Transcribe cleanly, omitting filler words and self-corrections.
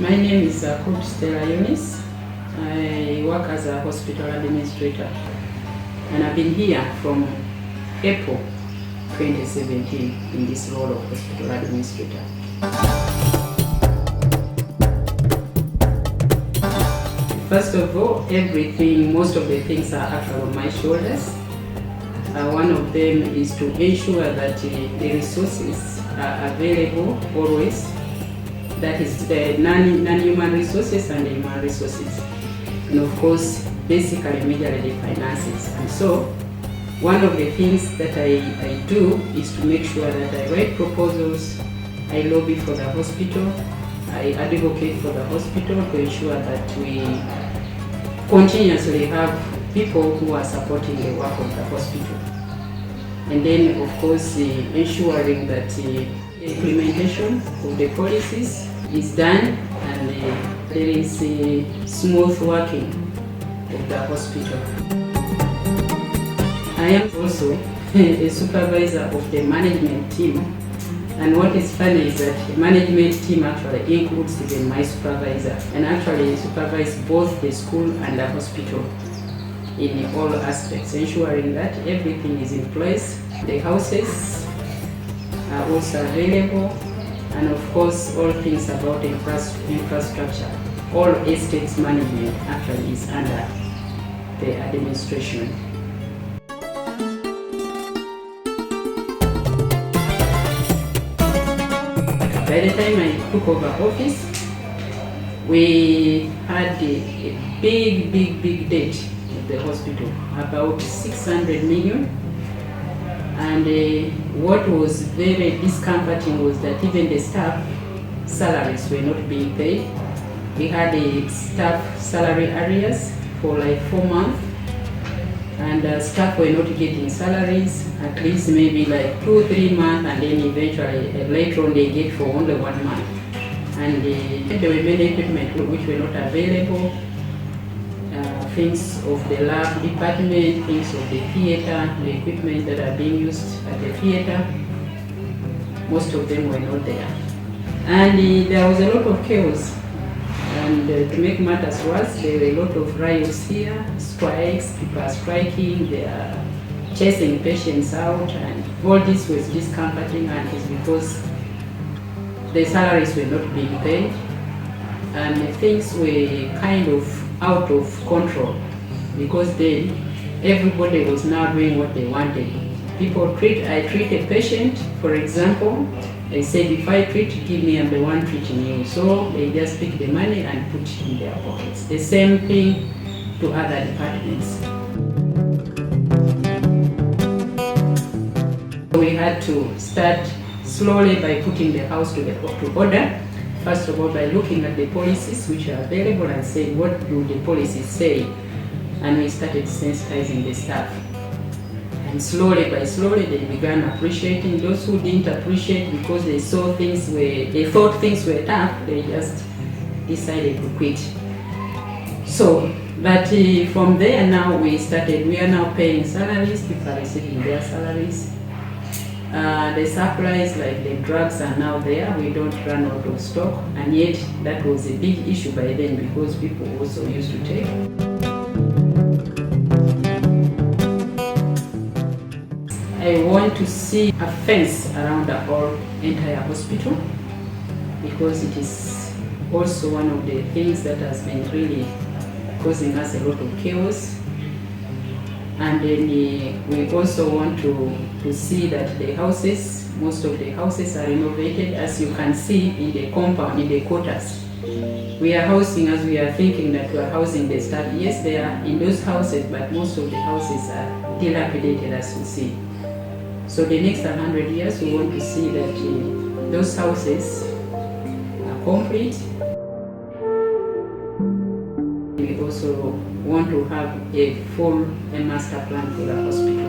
My name is Akurut Stella Eunice. I work as a hospital administrator, and I've been here from April 2017 in this role of hospital administrator. First of all, most of the things are actually on my shoulders. One of them is to ensure that the resources are available always. That is the non-human resources and the human resources. And of course, basically, majorly the finances. And so, one of the things that I do is to make sure that I write proposals, I lobby for the hospital, I advocate for the hospital to ensure that we continuously have people who are supporting the work of the hospital. And then, of course, ensuring that the implementation of the policies is done and there is smooth working of the hospital. I am also a supervisor of the management team, and what is funny is that the management team actually includes even my supervisor, and actually supervise both the school and the hospital in all aspects, ensuring that everything is in place. The houses are also available, and of course all things about infrastructure. All estates management actually is under the administration. By the time I took over office, we had a big debt at the hospital, about 600 million. And what was very discomforting was that even the staff salaries were not being paid. We had a staff salary arrears for like 4 months, and staff were not getting salaries, at least maybe like 2 or 3 months, and then eventually later on they get for only 1 month. And there were many equipment which were not available. Things of the lab department, things of the theater, the equipment that are being used at the theater, most of them were not there. And there was a lot of chaos. And to make matters worse, there were a lot of riots here, strikes, people are striking, they are chasing patients out, and all this was discomforting, and it's because the salaries were not being paid, and things were kind of out of control, because then everybody was now doing what they wanted. I treat a patient, for example, they said, if I treat, give me, I'm the one treating you. So they just pick the money and put it in their pockets. The same thing to other departments. We had to start slowly by putting the house to order. First of all, by looking at the policies which are available and saying, what do the policies say? And we started sensitizing the staff. And slowly by slowly, they began appreciating. Those who didn't appreciate because they thought things were tough, they just decided to quit. So, but from there now we are now paying salaries, people are receiving their salaries. The supplies, like the drugs, are now there. We don't run out of stock, and yet that was a big issue by then because people also used to take. I want to see a fence around the whole entire hospital, because it is also one of the things that has been really causing us a lot of chaos. And then we also want to see that the houses, most of the houses are renovated, as you can see in the compound, in the quarters. We are housing, as we are thinking that we are housing the staff. Yes, they are in those houses, but most of the houses are dilapidated, as you see. So the next 100 years, we want to see that those houses are complete. We also want to have a full master plan for the hospital.